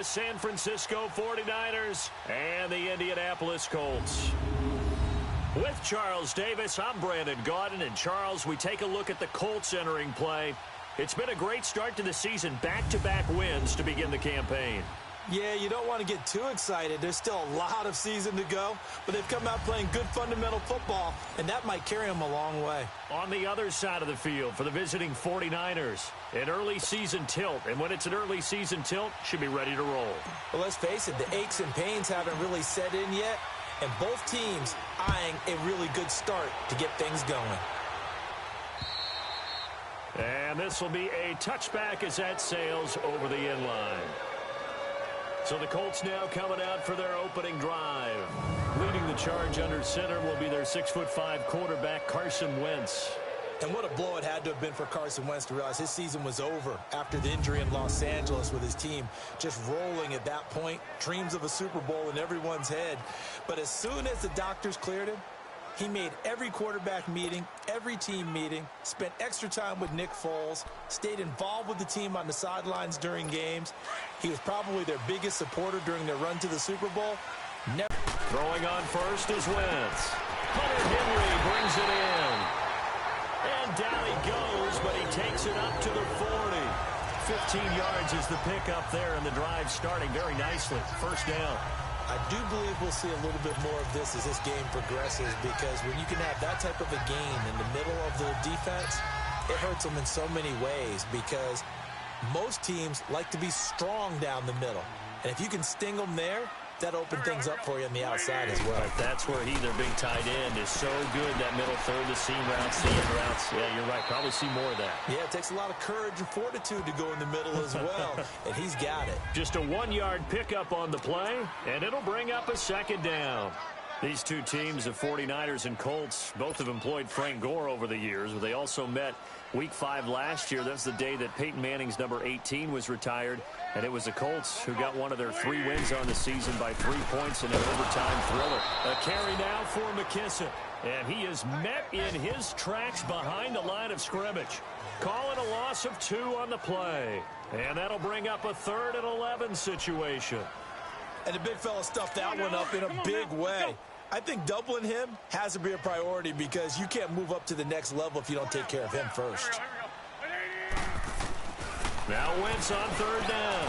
The San Francisco 49ers and the Indianapolis Colts. With Charles Davis, I'm Brandon Gaudin. And Charles, we take a look at the Colts entering play. It's been a great start to the season, back-to-back wins to begin the campaign. Yeah, you don't want to get too excited. There's still a lot of season to go, but they've come out playing good fundamental football, and that might carry them a long way. On the other side of the field for the visiting 49ers, an early season tilt, and when it's an early season tilt, should be ready to roll. Well, let's face it, the aches and pains haven't really set in yet, and both teams eyeing a really good start to get things going. And this will be a touchback as that sails over the end line. So the Colts now coming out for their opening drive. Leading the charge under center will be their 6'5" quarterback, Carson Wentz. And what a blow it had to have been for Carson Wentz to realize his season was over after the injury in Los Angeles with his team just rolling at that point. Dreams of a Super Bowl in everyone's head. But as soon as the doctors cleared him, he made every quarterback meeting, every team meeting, spent extra time with Nick Foles, stayed involved with the team on the sidelines during games. He was probably their biggest supporter during their run to the Super Bowl. Throwing on first is Wentz. Hunter Henry brings it in. And down he goes, but he takes it up to the 40. 15 yards is the pickup there, and the drive starting very nicely. First down. I do believe we'll see a little bit more of this as this game progresses, because when you can have that type of a gain in the middle of the defense, it hurts them in so many ways, because most teams like to be strong down the middle. And if you can sting them there, that opens things up for you on the outside as well. Right, that's where their big tight end, is so good, that middle third, the seam routes, the in routes. Yeah, you're right. Probably see more of that. Yeah, it takes a lot of courage and fortitude to go in the middle as well, and he's got it. Just a 1-yard pickup on the play, and it'll bring up a second down. These two teams, the 49ers and Colts, both have employed Frank Gore over the years, but they also met Week 5 last year. That's the day that Peyton Manning's number 18 was retired, and it was the Colts who got one of their 3 wins on the season by 3 points in an overtime thriller. A carry now for McKissick, and he is met in his tracks behind the line of scrimmage. Calling a loss of 2 on the play, and that'll bring up a 3rd and 11 situation. And the big fella stuffed that one up in a big way. I think doubling him has to be a priority, because you can't move up to the next level if you don't take care of him first. Now Wentz on 3rd down.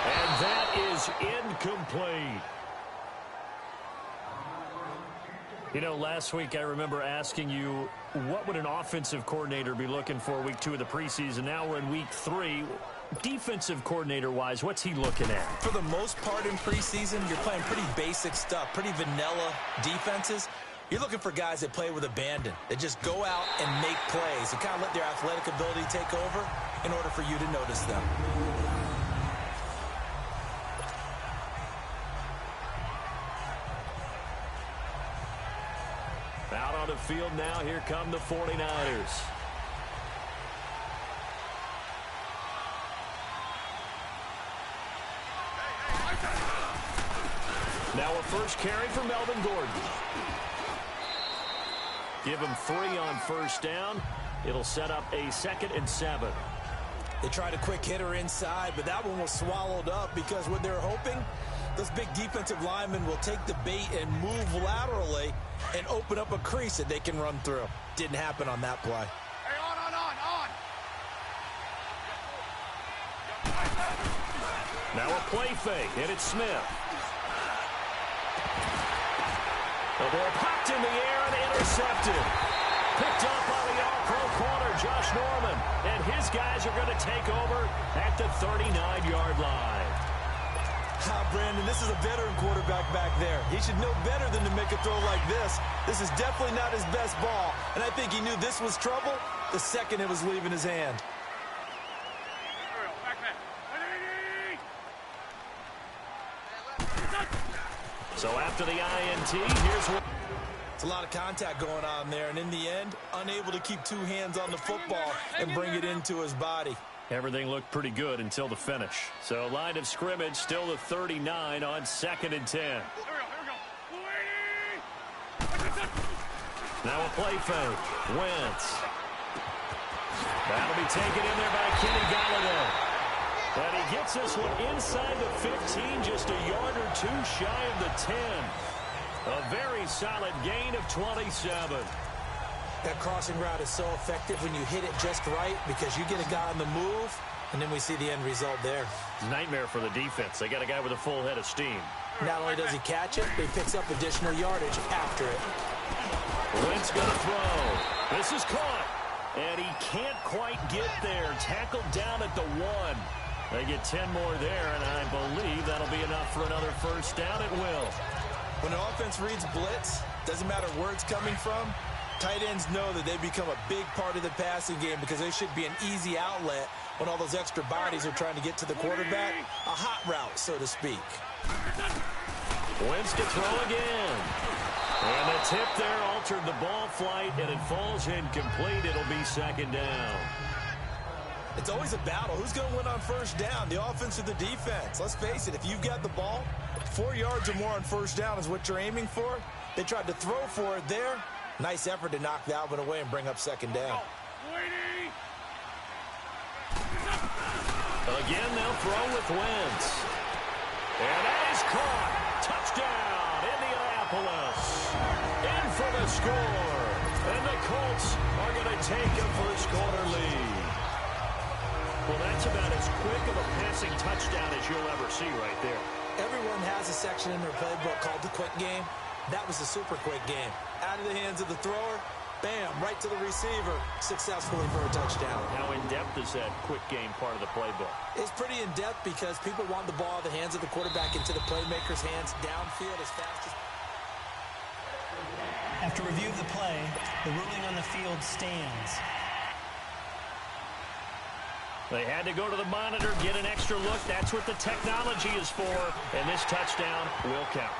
And that is incomplete. You know, last week I remember asking you, what would an offensive coordinator be looking for week 2 of the preseason? Now we're in week 3. Defensive coordinator-wise, what's he looking at? For the most part in preseason, you're playing pretty basic stuff, pretty vanilla defenses. You're looking for guys that play with abandon, that just go out and make plays, and kind of let their athletic ability take over in order for you to notice them. Out on the field now, here come the 49ers. Now a first carry for Melvin Gordon. Give him 3 on first down. It'll set up a 2nd and 7. They tried a quick hitter inside, but that one was swallowed up, because what they're hoping, those big defensive linemen will take the bait and move laterally and open up a crease that they can run through. Didn't happen on that play. Hey, on. Now a play fake, and it's Smith. The ball popped in the air and intercepted. Picked up by the all-pro corner, Josh Norman. And his guys are going to take over at the 39-yard line. Brandon, this is a veteran quarterback back there. He should know better than to make a throw like this. This is definitely not his best ball, and I think he knew this was trouble the second it was leaving his hand. So after the INT, here's what... It's a lot of contact going on there, and in the end, unable to keep 2 hands on the football and bring it into his body. Everything looked pretty good until the finish. So line of scrimmage still the 39 on 2nd and 10. Now a play fake. Wentz. That'll be taken in there by Kenny Galladay. And he gets this one inside the 15, just a yard or two shy of the 10. A very solid gain of 27. That crossing route is so effective when you hit it just right because you get a guy on the move, and then we see the end result there. Nightmare for the defense. They got a guy with a full head of steam. Not only does he catch it, but he picks up additional yardage after it. Wentz going to throw. This is caught. And he can't quite get there. Tackled down at the 1. They get 10 more there, and I believe that'll be enough for another first down. It will. When the offense reads blitz, doesn't matter where it's coming from, tight ends know that they become a big part of the passing game because they should be an easy outlet when all those extra bodies are trying to get to the quarterback. A hot route, so to speak. Wentz to throw again. And the tip there altered the ball flight, and it falls incomplete. It'll be second down. It's always a battle. Who's going to win on first down, the offense or the defense? Let's face it, if you've got the ball, 4 yards or more on first down is what you're aiming for. They tried to throw for it there. Nice effort to knock that one away and bring up second down. Again, they'll throw with Wentz. And that is caught. Touchdown, Indianapolis. In for the score. And the Colts are going to take a first-quarter lead. Well, that's about as quick of a passing touchdown as you'll ever see right there. Everyone has a section in their playbook called the quick game. That was a super quick game. Out of the hands of the thrower, bam, right to the receiver, successfully for a touchdown. How in-depth is that quick game part of the playbook? It's pretty in-depth because people want the ball out of the hands of the quarterback into the playmaker's hands downfield as fast as... After review of the play, the ruling on the field stands. They had to go to the monitor, get an extra look. That's what the technology is for. And this touchdown will count.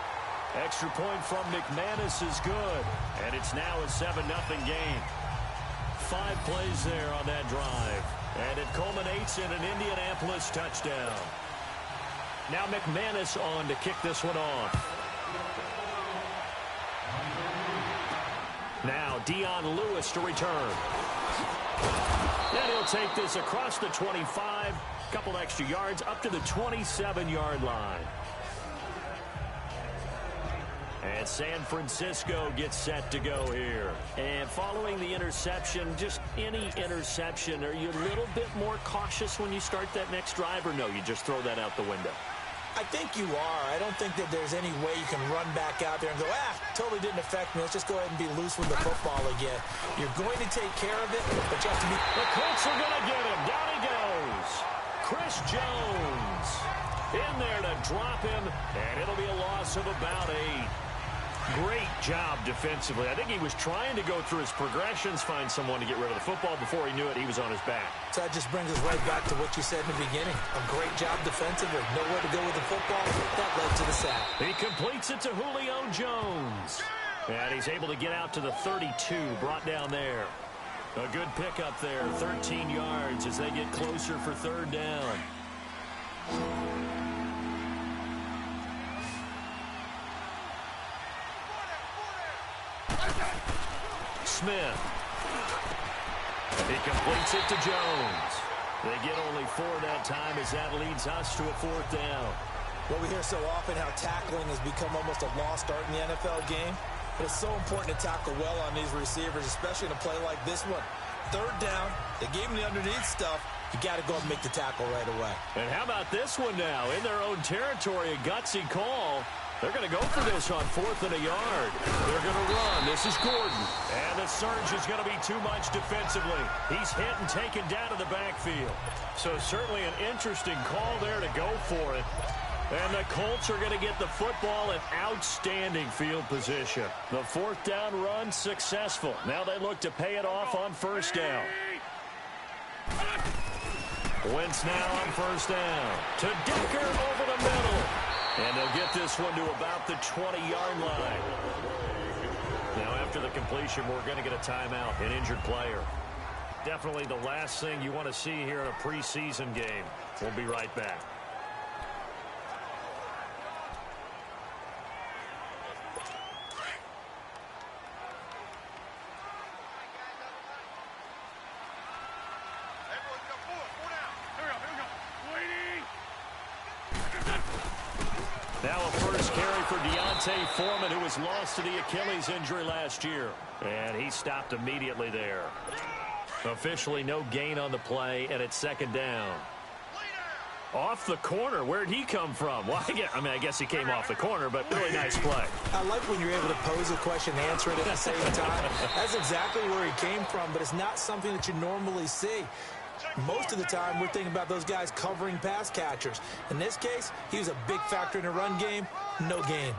Extra point from McManus is good. And it's now a 7-0 game. 5 plays there on that drive. And it culminates in an Indianapolis touchdown. Now McManus on to kick this one off. Now Dion Lewis to return. And he'll take this across the 25. Couple extra yards up to the 27-yard line. And San Francisco gets set to go here. And following the interception, just any interception, are you a little bit more cautious when you start that next drive, or no, you just throw that out the window? I think you are. I don't think that there's any way you can run back out there and go, totally didn't affect me. Let's just go ahead and be loose with the football again. You're going to take care of it, but you have to be... The Colts are going to get him. Down he goes. Chris Jones in there to drop him, and it'll be a loss of about 8. Great job defensively. I think he was trying to go through his progressions, find someone to get rid of the football. Before he knew it, he was on his back. So that just brings us right back to what you said in the beginning. A great job defensively. Nowhere to go with the football. That led to the sack. He completes it to Julio Jones. And he's able to get out to the 32, brought down there. A good pickup there, 13 yards as they get closer for third down. Smith. He completes it to Jones. They get only 4 that time as that leads us to a 4th down. Well, we hear so often how tackling has become almost a lost art in the NFL game. But it's so important to tackle well on these receivers, especially in a play like this one. Third down, they gave him the underneath stuff. You got to go and make the tackle right away. And how about this one now? In their own territory, a gutsy call. They're going to go for this on 4th and a yard. They're going to run. This is Gordon. And the surge is going to be too much defensively. He's hit and taken down to the backfield. So certainly an interesting call there to go for it. And the Colts are going to get the football in outstanding field position. The 4th down run successful. Now they look to pay it off on first down. Wentz now on first down. To Decker over the middle. And they'll get this one to about the 20-yard line. Now after the completion, we're going to get a timeout, an injured player. Definitely the last thing you want to see here in a preseason game. We'll be right back. Now a first carry for Deontay Foreman, who was lost to the Achilles injury last year. And he stopped immediately there. Officially no gain on the play, and it's second down. Off the corner. Where'd he come from? Well, I guess he came off the corner, but really nice play. I like when you're able to pose a question and answer it at the same time. That's exactly where he came from, but it's not something that you normally see. Most of the time, we're thinking about those guys covering pass catchers. In this case, he was a big factor in the run game. No gain.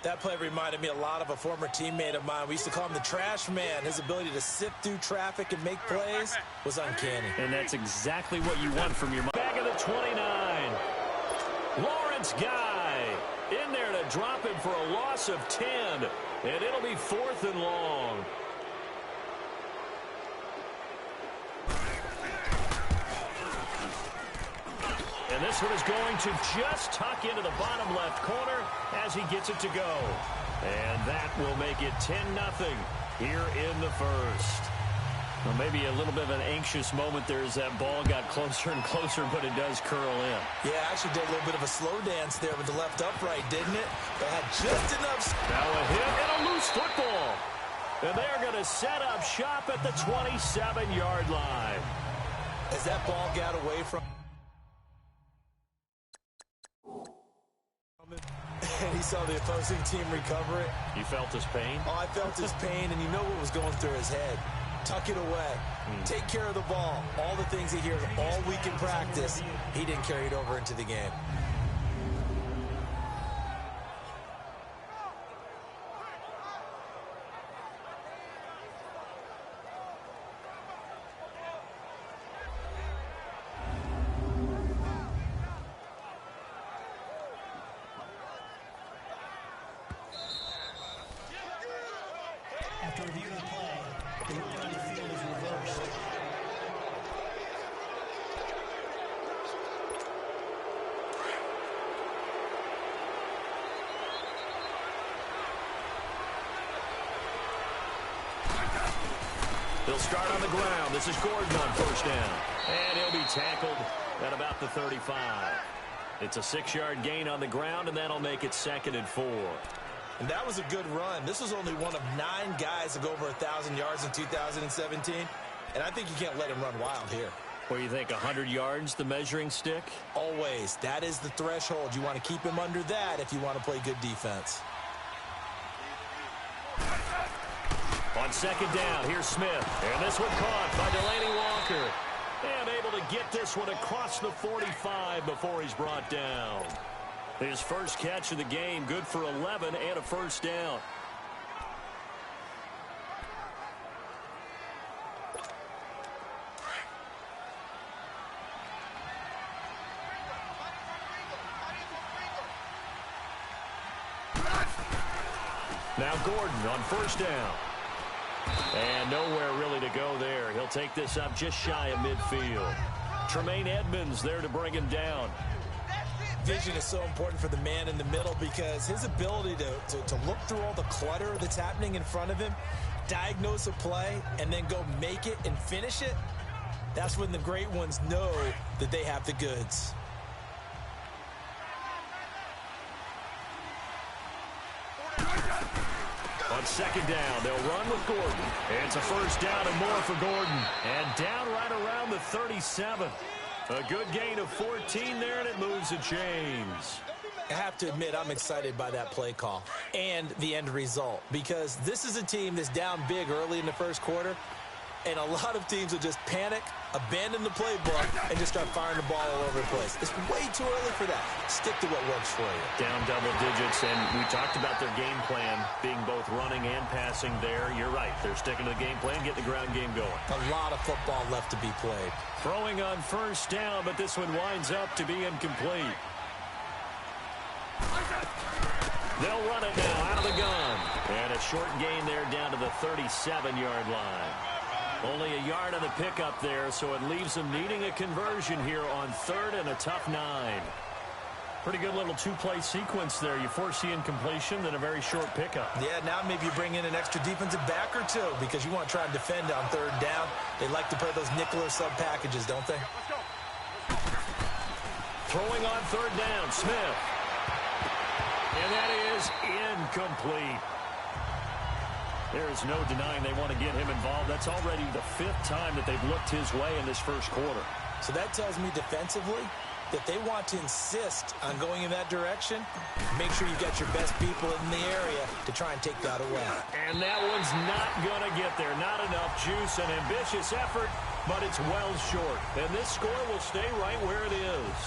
That play reminded me a lot of a former teammate of mine. We used to call him the trash man. His ability to sift through traffic and make plays was uncanny. And that's exactly what you want from your back of the 29. Lawrence Guy in there to drop him for a loss of 10. And it'll be 4th and long. And this one is going to just tuck into the bottom left corner as he gets it to go. And that will make it 10-0 here in the first. Well, maybe a little bit of an anxious moment there as that ball got closer and closer, but it does curl in. Yeah, actually did a little bit of a slow dance there with the left upright, didn't it? But had just enough. Now a hit and a loose football. And they're going to set up shop at the 27-yard line. As that ball got away from and he saw the opposing team recover it. You felt his pain? Oh, I felt his pain, and you know what was going through his head. Tuck it away. Take care of the ball. All the things he hears all week in practice, he didn't carry it over into the game. After reviewing the play, the ruling on the field is reversed. He'll start on the ground. This is Gordon on first down. And he'll be tackled at about the 35. It's a 6-yard gain on the ground, and that'll make it 2nd and 4. And that was a good run. This was only one of 9 guys to go over 1,000 yards in 2017. And I think you can't let him run wild here. What do you think, 100 yards, the measuring stick? Always. That is the threshold. You want to keep him under that if you want to play good defense. On second down, here's Smith. And this one caught by Delaney Walker. And able to get this one across the 45 before he's brought down. His first catch of the game, good for 11 and a first down. Now Gordon on first down. And nowhere really to go there. He'll take this up just shy of midfield. Tremaine Edmonds there to bring him down. Vision is so important for the man in the middle because his ability to look through all the clutter that's happening in front of him, diagnose a play, and then go make it and finish it, that's when the great ones know that they have the goods. On second down, they'll run with Gordon. And it's a first down and more for Gordon. And down right around the 37. A good gain of 14 there, and it moves the chains. I have to admit, I'm excited by that play call and the end result because this is a team that's down big early in the first quarter, and a lot of teams will just panic, abandon the playbook, and just start firing the ball all over the place. It's way too early for that. Stick to what works for you. Down double digits, and we talked about their game plan being both running and passing there. You're right. They're sticking to the game plan, getting the ground game going. A lot of football left to be played. Throwing on first down, but this one winds up to be incomplete. They'll run it now out of the gun. And a short gain there down to the 37-yard line. Only a yard on the pickup there, so it leaves them needing a conversion here on third and a tough 9. Pretty good little two-play sequence there. You force the incompletion, then a very short pickup. Yeah, now maybe you bring in an extra defensive back or two because you want to try and defend on third down. They like to play those nickel or sub packages, don't they? Throwing on third down, Smith. And that is incomplete. There's no denying they want to get him involved. That's already the 5th time that they've looked his way in this first quarter. So that tells me defensively that they want to insist on going in that direction. Make sure you've got your best people in the area to try and take that away. And that one's not going to get there. Not enough juice, an ambitious effort, but it's well short. And this score will stay right where it is.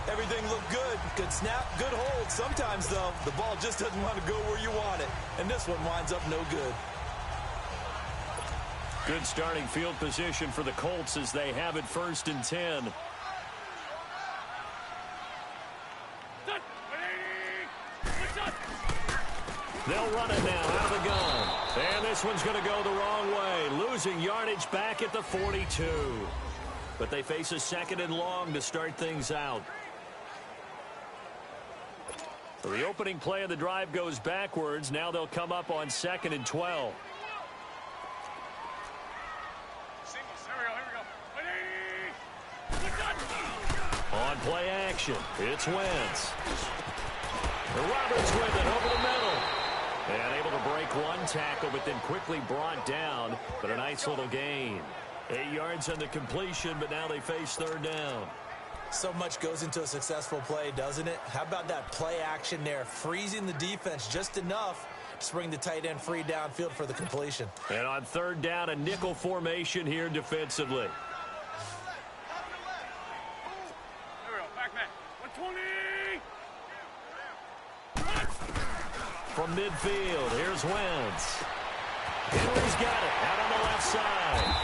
Everything looked good. Good snap, good hold. Sometimes, though, the ball just doesn't want to go where you want it. And this one winds up no good. Good starting field position for the Colts as they have it 1st and 10. They'll run it now out of the gun. And this one's going to go the wrong way. Losing yardage back at the 42. But they face a 2nd and long to start things out. So the opening play of the drive goes backwards. Now they'll come up on 2nd and 12. On play action, it's Wentz. Roberts with it over the middle. And able to break one tackle, but then quickly brought down. But a nice little gain. 8 yards on the completion, but now they face 3rd down. So much goes into a successful play, doesn't it? How about that play action there, freezing the defense just enough to bring the tight end free downfield for the completion. And on 3rd down, a nickel formation here defensively. From midfield, here's Wentz. Henry's got it out on the left side.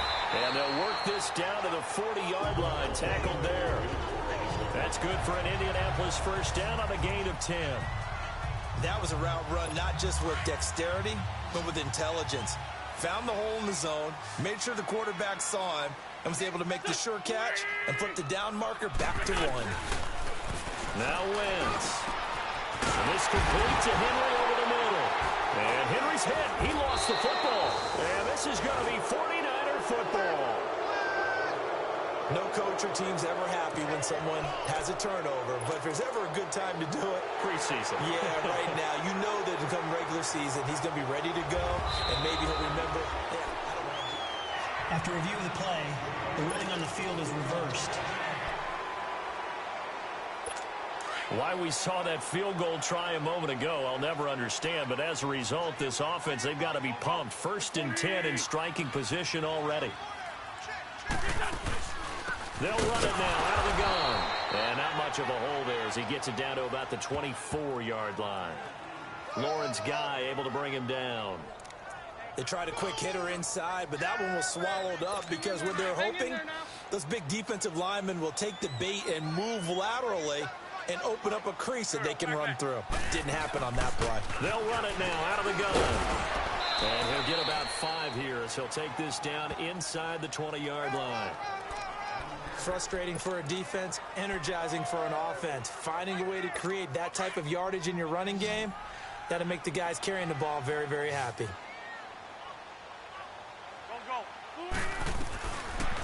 And they'll work this down to the 40-yard line, tackled there. That's good for an Indianapolis 1st down on a gain of 10. That was a route run not just with dexterity, but with intelligence. Found the hole in the zone, made sure the quarterback saw him, and was able to make the sure catch and flip the down marker back to 1. Now Wentz. And this complete to Henry over the middle. And Henry's hit. He lost the football. And this is going to be 49er football. No coach or team's ever happy when someone has a turnover, but if there's ever a good time to do it, preseason. Yeah, right now. You know that come regular season, he's going to be ready to go, and maybe he'll remember, After review of the play, the ruling on the field is reversed. Why we saw that field goal try a moment ago, I'll never understand. But as a result, this offense, they've got to be pumped. 1st and 10 in striking position already. They'll run it now out of the gun. And not much of a hole there as he gets it down to about the 24-yard line. Lawrence Guy able to bring him down. They tried a quick hitter inside, but that one was swallowed up because what they're hoping, those big defensive linemen will take the bait and move laterally and open up a crease that they can run through. Didn't happen on that play. They'll run it now out of the gun. And he'll get about 5 here as he'll take this down inside the 20-yard line. Frustrating for a defense, energizing for an offense. Finding a way to create that type of yardage in your running game, that'll make the guys carrying the ball very, very happy.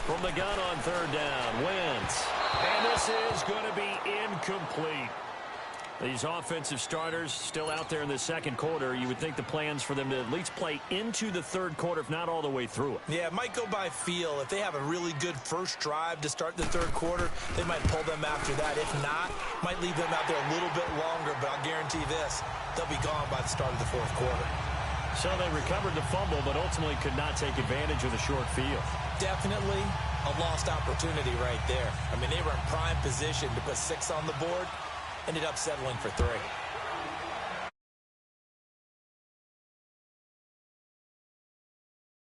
From the gun on 3rd down, Wentz. And this is going to be incomplete. These offensive starters still out there in the 2nd quarter. You would think the plans for them to at least play into the 3rd quarter, if not all the way through it. Yeah, it might go by feel. If they have a really good first drive to start the 3rd quarter, they might pull them after that. If not, might leave them out there a little bit longer, but I'll guarantee this, they'll be gone by the start of the 4th quarter. So they recovered the fumble, but ultimately could not take advantage of the short field. Definitely a lost opportunity right there. I mean, they were in prime position to put 6 on the board, ended up settling for 3.